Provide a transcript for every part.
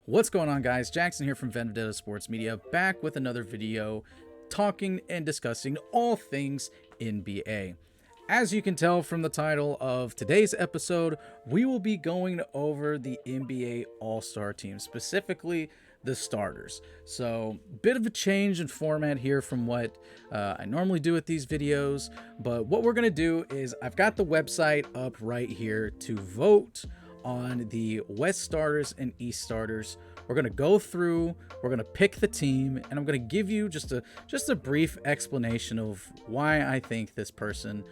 What's going on, guys? Jackson here from Vendetta Sports Media, back with another video talking and discussing all things NBA. As you can tell from the title of today's episode, we will be going over the NBA All-Star team, specifically the starters. So, bit of a change in format here from what I normally do with these videos, but what we're going to do is I've got the website up right here to vote on the West starters and East starters. We're going to go through, we're going to pick the team, and I'm going to give you just a brief explanation of why I think this person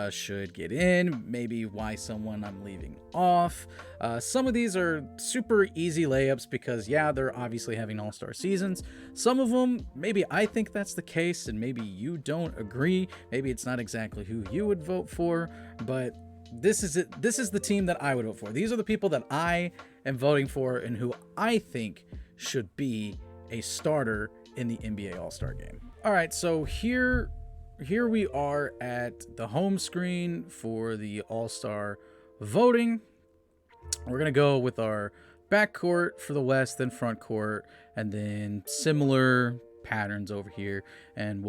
should get in, maybe why someone I'm leaving off. Some of these are super easy layups because, yeah, they're obviously having all-star seasons. Some of them, maybe I think that's the case, and maybe you don't agree. Maybe it's not exactly who you would vote for, but this is it. This is the team that I would vote for. These are the people that I am voting for and who I think should be a starter in the NBA All-Star game. All right, so here we are at the home screen for the All-Star voting. We're gonna go with our backcourt for the West, then front court, and then similar patterns over here. And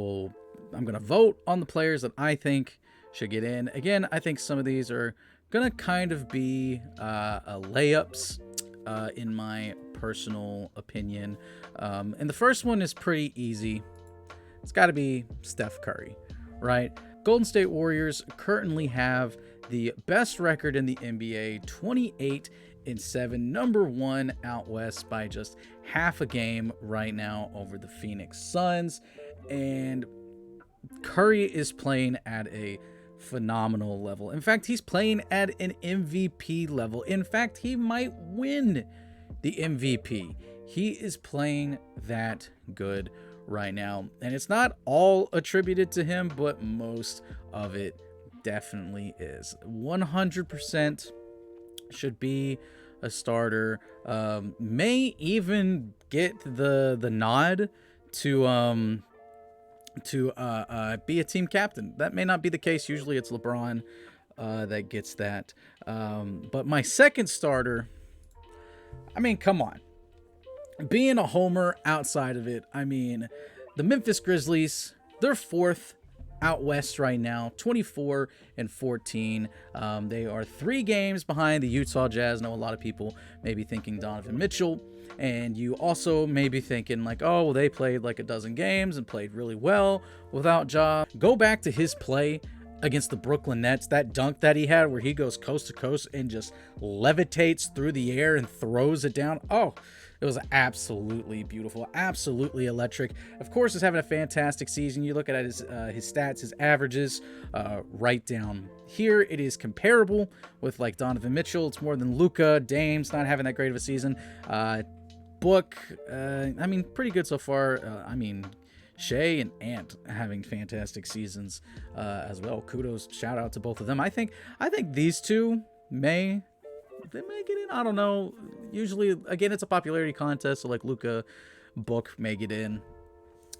I'm gonna vote on the players that I think should get in. Again, I think some of these are gonna kind of be layups in my personal opinion. And the first one is pretty easy. It's got to be Steph Curry, right? Golden State Warriors currently have the best record in the NBA, 28-7, number one out west by just half a game right now over the Phoenix Suns. And Curry is playing at a phenomenal level. In fact, he's playing at an MVP level. In fact, he might win the MVP. He is playing that good right now, and it's not all attributed to him, but most of it definitely is. 100% should be a starter. May even get the nod to be a team captain. That may not be the case. Usually it's LeBron that gets that. But my second starter, I mean, come on. Being a homer outside of it, I mean, the Memphis Grizzlies, they're fourth out west right now, 24-14. They are 3 games behind the Utah Jazz. I know a lot of people may be thinking Donovan Mitchell, and you also may be thinking like, oh, well, they played like a dozen games and played really well without Ja. Go back to his play against the Brooklyn Nets, that dunk that he had where he goes coast to coast and just levitates through the air and throws it down. Oh, it was absolutely beautiful, absolutely electric. Of course, he's having a fantastic season. You look at his stats, his averages, right down here. It is comparable with like Donovan Mitchell. It's more than Luka. Dame's not having that great of a season. Book, I mean, pretty good so far. I mean, Shea and Ant having fantastic seasons as well. Kudos, shout out to both of them. I think these two may get in. I don't know. Usually, again, it's a popularity contest, so like Luka, Book may get in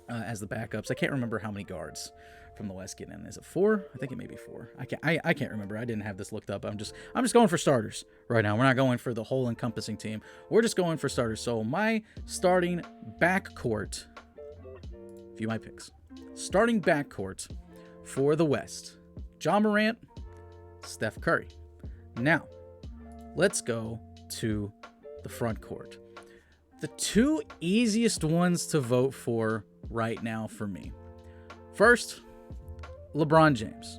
as the backups. I can't remember how many guards from the West get in. Is it 4? I think it may be 4. I can't remember. I didn't have this looked up. I'm just going for starters right now. We're not going for the whole encompassing team. We're just going for starters. So my starting backcourt, view my picks. Starting backcourt for the West: Ja Morant, Steph Curry. Now, let's go to the front court. The 2 easiest ones to vote for right now for me. First, LeBron James.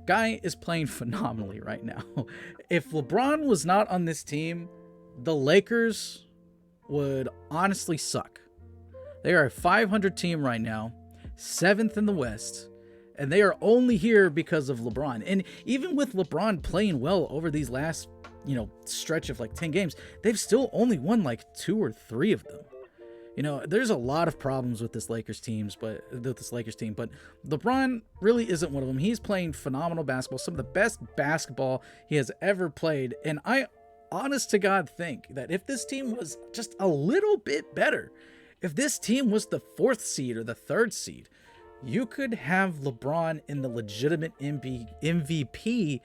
Guy is playing phenomenally right now. If LeBron was not on this team, the Lakers would honestly suck. They are a 500 team right now, 7th in the West, and they are only here because of LeBron. And even with LeBron playing well over these last, stretch of like 10 games, they've still only won like 2 or 3 of them. There's a lot of problems with this Lakers team, but LeBron really isn't one of them. He's playing phenomenal basketball, some of the best basketball he has ever played. And I, honest to God, think that if this team was just a little bit better, if this team was the 4th seed or the 3rd seed, you could have LeBron in the legitimate MVP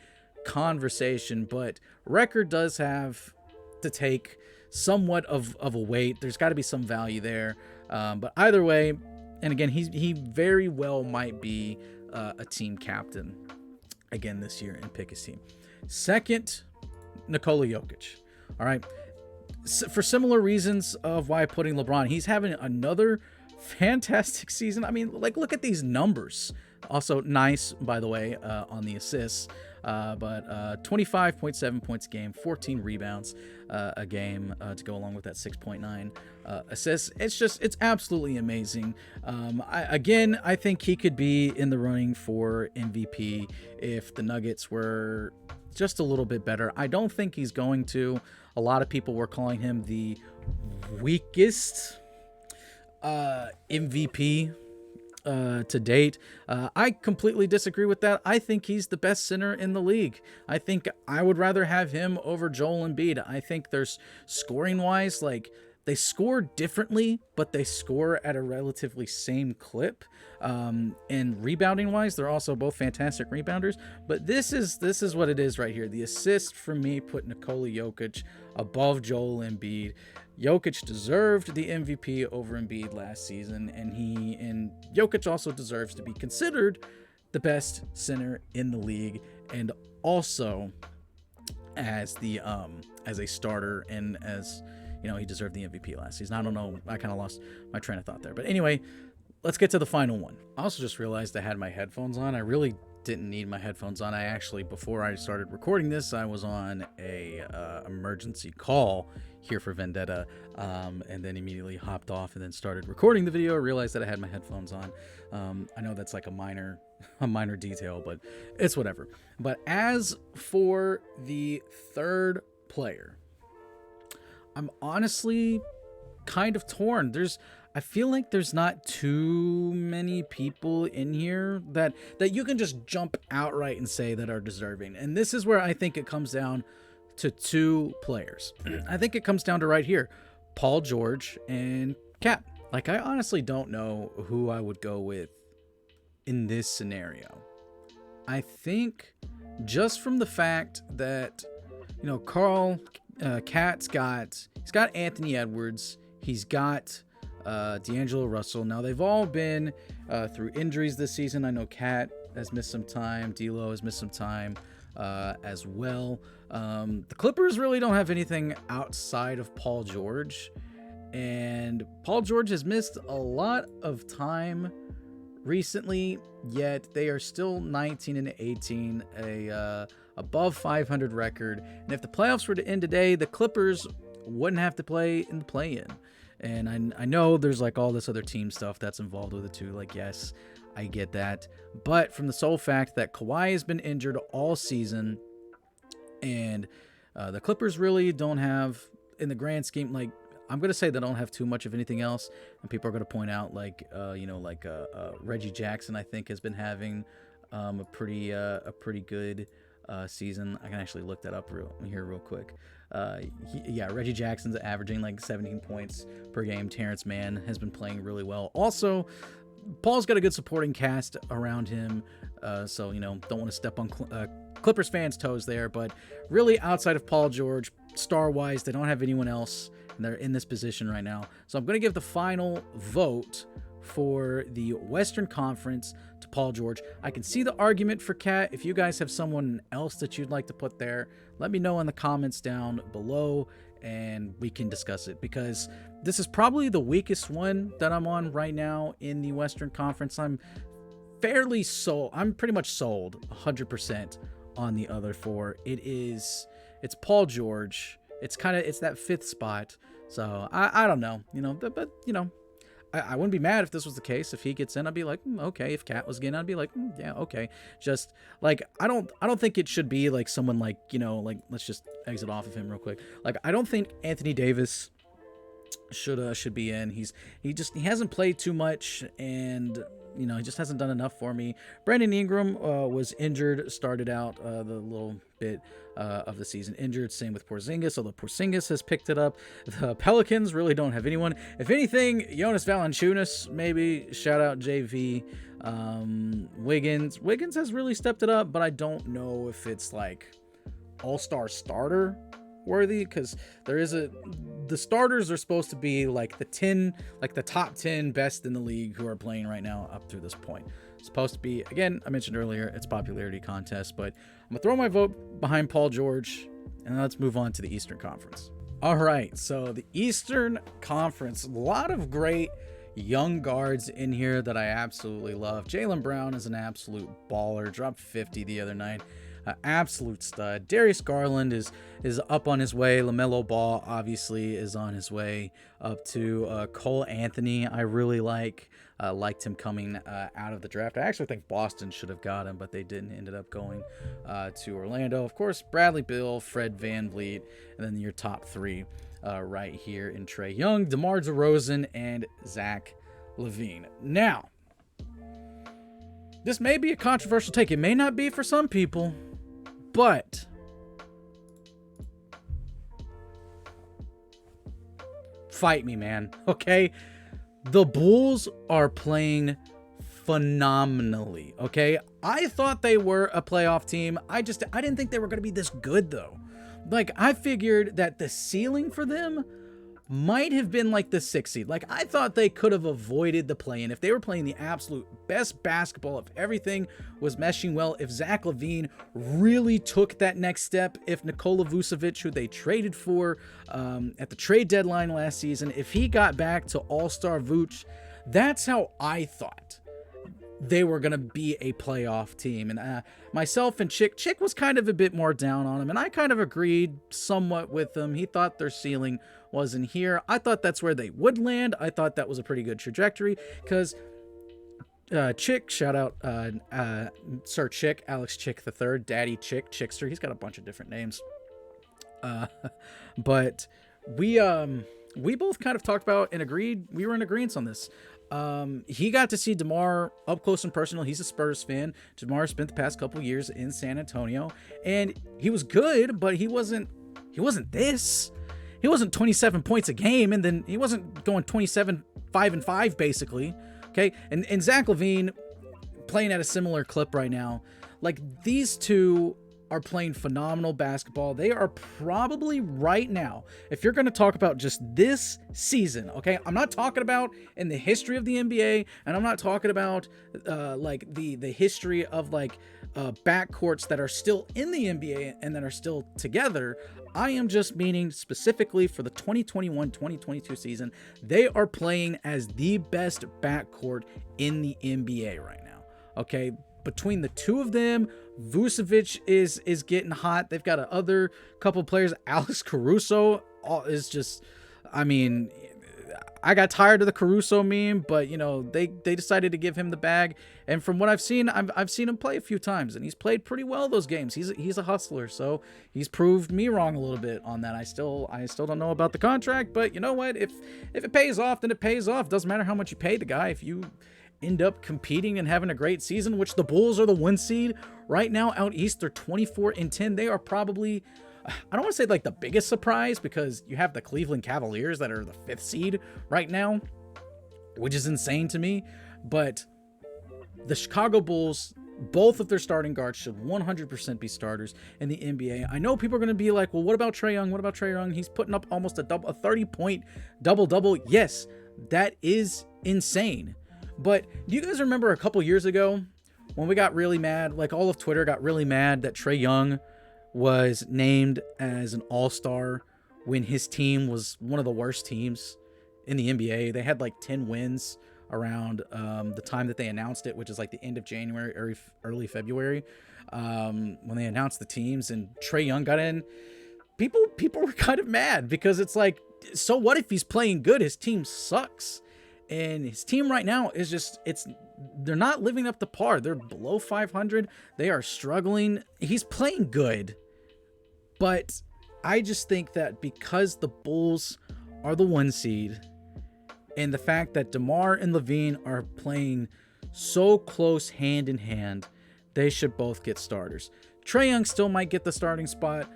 conversation. But record does have to take somewhat of a weight. There's got to be some value there. But either way, and again, he very well might be a team captain again this year and pick his team. Second, Nikola Jokic. All right. For similar reasons of why putting LeBron, he's having another fantastic season. I mean, like, look at these numbers. Also nice, by the way, on the assists. But 25.7 points a game, 14 rebounds a game to go along with that 6.9 assists. It's absolutely amazing. I think he could be in the running for MVP if the Nuggets were just a little bit better. I don't think he's going to. A lot of people were calling him the weakest MVP to date. I completely disagree with that. I think he's the best center in the league. I think I would rather have him over Joel Embiid. I think there's scoring wise, like, they score differently, but they score at a relatively same clip. And rebounding wise, they're also both fantastic rebounders. But this is what it is right here. The assist for me put Nikola Jokic above Joel Embiid. Jokic deserved the MVP over Embiid last season, and Jokic also deserves to be considered the best center in the league, and also as a starter, and as he deserved the MVP last season. I don't know, I kind of lost my train of thought there, but anyway, let's get to the final one. I also just realized I had my headphones on. I really didn't need my headphones on. I actually, before I started recording this, I was on a emergency call here for Vendetta, and then immediately hopped off and then started recording the video. I realized that I had my headphones on. I know that's like a minor detail, but it's whatever. But as for the third player, I'm honestly kind of torn. I feel like there's not too many people in here that you can just jump outright and say that are deserving. And this is where I think it comes down to two players. I think it comes down to right here, Paul George and Cat. Like, I honestly don't know who I would go with in this scenario. I think just from the fact that, Cat's got Anthony Edwards, he's got D'Angelo Russell. Now, they've all been through injuries this season. I know Cat has missed some time. D'Lo has missed some time as well. The Clippers really don't have anything outside of Paul George. And Paul George has missed a lot of time recently, yet they are still 19-18, above 500 record. And if the playoffs were to end today, the Clippers wouldn't have to play in the play-in. And I know there's like all this other team stuff that's involved with it too. Like, yes, I get that. But from the sole fact that Kawhi has been injured all season, and the Clippers really don't have, in the grand scheme, like, I'm going to say they don't have too much of anything else. And people are going to point out, like, Reggie Jackson, I think, has been having a pretty good season. I can actually look that up real quick. Reggie Jackson's averaging like 17 points per game. Terrence Mann has been playing really well. Also, Paul's got a good supporting cast around him, so don't want to step on Clippers fans' toes there. But really, outside of Paul George, star-wise, they don't have anyone else, and they're in this position right now. So I'm going to give the final vote for the Western Conference to Paul George. I can see the argument for Cat. If you guys have someone else that you'd like to put there, let me know in the comments down below, and we can discuss it, because this is probably the weakest one that I'm on right now in the Western Conference. I'm pretty much sold 100% on the other four. It's Paul George. It's that fifth spot. So I don't know, but I wouldn't be mad if this was the case. If he gets in, I'd be like, okay. If Cat was getting, I'd be like, yeah, okay. Just like, I don't think it should be like someone like, like, let's just exit off of him real quick. Like, I don't think Anthony Davis should be in. He hasn't played too much, and he just hasn't done enough for me. Brandon Ingram was injured, started out the little bit of the season injured. Same with Porzingis, although Porzingis has picked it up. The Pelicans really don't have anyone. If anything, Jonas Valanciunas, maybe. Shout out JV. Wiggins has really stepped it up, but I don't know if it's like all-star starter worthy, because the starters are supposed to be like the top 10 best in the league who are playing right now up through this point. It's supposed to be, again, I mentioned earlier, it's popularity contest, but I'm gonna throw my vote behind Paul George, and let's move on to the Eastern Conference. All right, so the Eastern Conference, a lot of great young guards in here that I absolutely love. Jaylen Brown is an absolute baller, dropped 50 the other night. Absolute stud. Darius Garland is up on his way. LaMelo Ball obviously is on his way up to Cole Anthony. I really liked him coming out of the draft. I actually think Boston should have got him, but they didn't. Ended up going to Orlando. Of course, Bradley Beal, Fred VanVleet, and then your top three right here in Trae Young, DeMar DeRozan, and Zach LaVine. Now, this may be a controversial take. It may not be for some people, but fight me, man. Okay? The Bulls are playing phenomenally. Okay? I thought they were a playoff team. I didn't think they were going to be this good, though. Like, I figured that the ceiling for them might have been like the 6th seed. Like, I thought they could have avoided the play-in if they were playing the absolute best basketball, if everything was meshing well, if Zach LaVine really took that next step, if Nikola Vucevic, who they traded for at the trade deadline last season, if he got back to all-star Vooch. That's how I thought they were going to be a playoff team. And myself and Chick was kind of a bit more down on him, and I kind of agreed somewhat with him. He thought their ceiling wasn't here. I thought that's where they would land. I thought that was a pretty good trajectory, because Chick, shout out Sir Chick, Alex Chick III, Daddy Chick, Chickster. He's got a bunch of different names. But we both kind of talked about and agreed. We were in agreement on this. He got to see DeMar up close and personal. He's a Spurs fan. DeMar spent the past couple years in San Antonio, and he was good, but he wasn't this. He wasn't 27 points a game, and then he wasn't going 27, 5-5 basically. Okay. And Zach LaVine playing at a similar clip right now. Like, these two are playing phenomenal basketball. They are probably right now, if you're going to talk about just this season, okay, I'm not talking about in the history of the NBA, and I'm not talking about like the history of like backcourts that are still in the NBA and that are still together. I am just meaning specifically for the 2021-2022 season. They are playing as the best backcourt in the NBA right now. Okay, between the two of them, Vucevic is getting hot. They've got other couple players. Alex Caruso is just, I mean, I got tired of the Caruso meme, but you know, they decided to give him the bag. And from what I've seen, I've seen him play a few times, and he's played pretty well those games. He's a hustler, so he's proved me wrong a little bit on that. I still don't know about the contract, but you know what? If it pays off, then it pays off. Doesn't matter how much you pay the guy. If you end up competing and having a great season, which the Bulls are the 1 seed right now out east, they're 24-10. They are probably, I don't want to say like the biggest surprise, because you have the Cleveland Cavaliers that are the 5th seed right now, which is insane to me. But the Chicago Bulls, both of their starting guards should 100% be starters in the NBA. I know people are going to be like, well, what about Trae Young? What about Trae Young? He's putting up almost a 30-point double-double. Yes, that is insane. But do you guys remember a couple years ago when we got really mad, like all of Twitter got really mad that Trae Young was named as an all-star when his team was one of the worst teams in the NBA? They had like 10 wins around the time that they announced it, which is like the end of January, early February, when they announced the teams, and Trae Young got in. People were kind of mad, because it's like, so what if he's playing good? His team sucks. And his team right now is just, they're not living up to par. They're below 500. They are struggling. He's playing good. But I just think that because the Bulls are the 1 seed, and the fact that DeMar and LaVine are playing so close hand in hand, they should both get starters. Trae Young still might get the starting spot,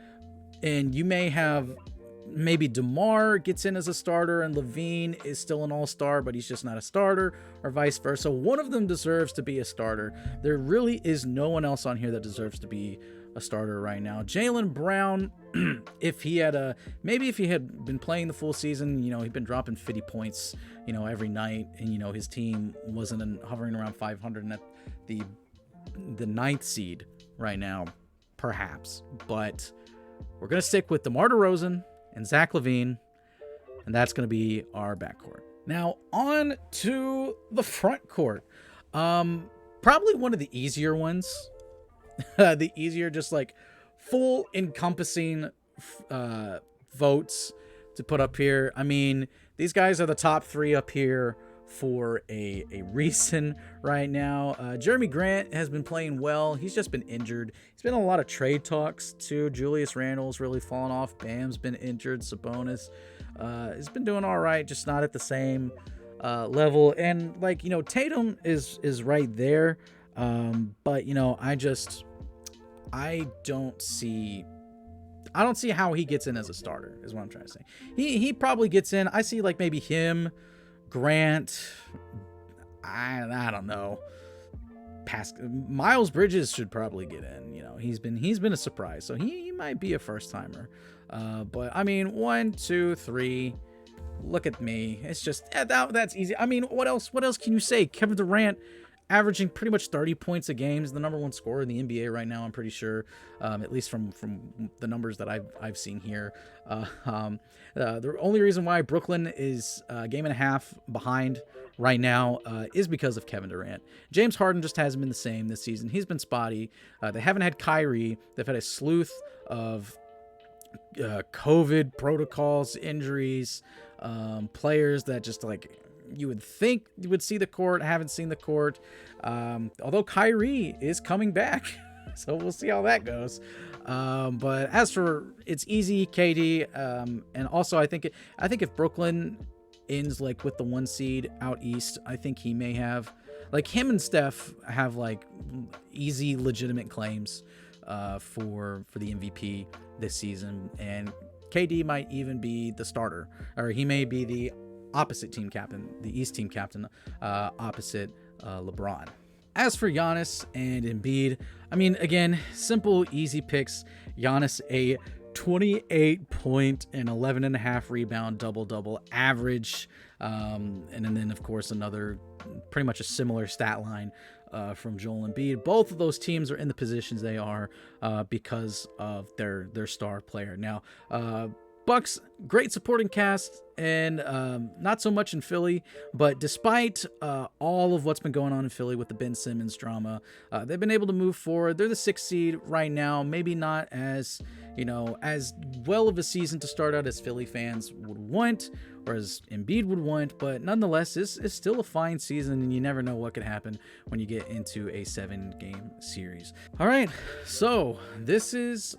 and you may have maybe DeMar gets in as a starter and LaVine is still an all-star, but he's just not a starter, or vice versa. One of them deserves to be a starter. There really is no one else on here that deserves to be a starter right now. Jaylen Brown, if he had maybe if he had been playing the full season, he'd been dropping 50 points, every night, and his team wasn't hovering around 500 and at the 9th seed right now, perhaps. But we're gonna stick with DeMar DeRozan and Zach LaVine, and that's gonna be our backcourt. Now on to the front court. Probably one of the easier ones. The easier, just like full encompassing votes to put up here. I mean, these guys are the top 3 up here for a reason right now. Jeremy Grant has been playing well. He's just been injured. He's been in a lot of trade talks too. Julius Randle's really fallen off. Bam's been injured. Sabonis has been doing all right, just not at the same level. And like, Tatum is right there. But I don't see how he gets in as a starter, is what I'm trying to say. He probably gets in. I see like maybe him, Grant, I don't know. Miles Bridges should probably get in. He's been a surprise, so he might be a first timer. But I mean, 1, 2, 3. Look at me. It's just that's easy. I mean, what else can you say? Kevin Durant averaging pretty much 30 points a game, is the #1 scorer in the NBA right now, I'm pretty sure, at least from the numbers that I've seen here. The only reason why Brooklyn is a game and a half behind right now is because of Kevin Durant. James Harden just hasn't been the same this season. He's been spotty. They haven't had Kyrie. They've had a slew of COVID protocols, injuries, players that just like you would think you would see the court, haven't seen the court. Although Kyrie is coming back, so we'll see how that goes. But as for, it's easy, KD, and also I think if Brooklyn ends like with the 1 seed out east, I think he may have, like, him and Steph have like easy, legitimate claims for the MVP this season, and KD might even be the starter, or he may be the opposite team captain, the East team captain, opposite LeBron. As for Giannis and Embiid, I mean, again, simple, easy picks. Giannis, a 28-point and 11.5 rebound double-double average, and then of course another pretty much a similar stat line from Joel Embiid. Both of those teams are in the positions they are because of their star player. Now, Bucks, great supporting cast, and not so much in Philly, but despite all of what's been going on in Philly with the Ben Simmons drama, they've been able to move forward. They're the 6th seed right now, maybe not as well of a season to start out as Philly fans would want, or as Embiid would want, but nonetheless, it's still a fine season, and you never know what could happen when you get into a 7-game series. All right, so this is,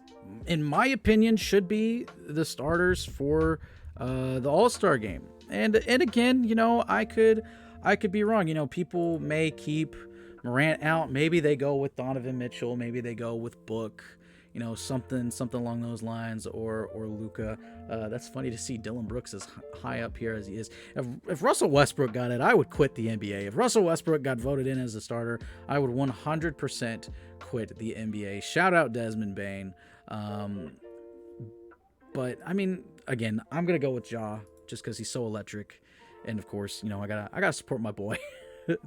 in my opinion, should be the starters for the All-Star game. And again, I could be wrong. People may keep Morant out. Maybe they go with Donovan Mitchell. Maybe they go with Book. Something along those lines, or Luka. That's funny to see Dylan Brooks as high up here as he is. If Russell Westbrook got it, I would quit the NBA. If Russell Westbrook got voted in as a starter, I would 100% quit the NBA. Shout out Desmond Bane. But I mean, again, I'm gonna go with Ja just because he's so electric, and of course, I gotta support my boy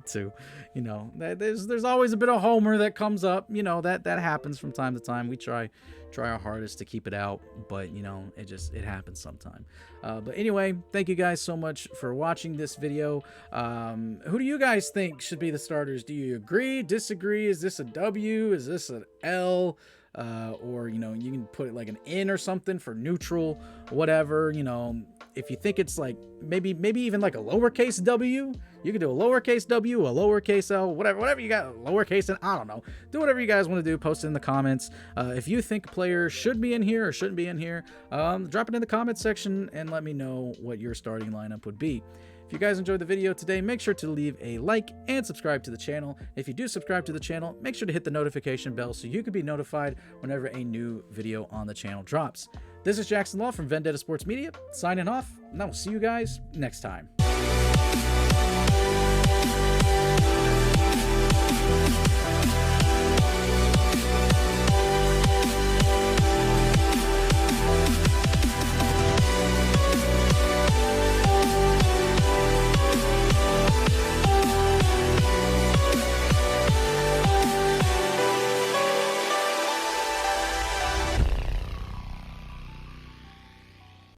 too. There's always a bit of homer that comes up. That happens from time to time. We try our hardest to keep it out, but it happens sometime. But anyway, thank you guys so much for watching this video. Who do you guys think should be the starters? Do you agree, disagree? Is this a W? Is this an L? Or you can put it like an N or something for neutral, whatever. If you think it's like maybe even like a lowercase W, you can do a lowercase W, a lowercase L, whatever you got, lowercase N, I don't know. Do whatever you guys want to do. Post it in the comments. If you think a player should be in here or shouldn't be in here, drop it in the comments section and let me know what your starting lineup would be. If you guys enjoyed the video today, make sure to leave a like and subscribe to the channel. If you do subscribe to the channel, make sure to hit the notification bell so you can be notified whenever a new video on the channel drops. This is Jackson Law from Vendetta Sports Media, signing off, and I will see you guys next time.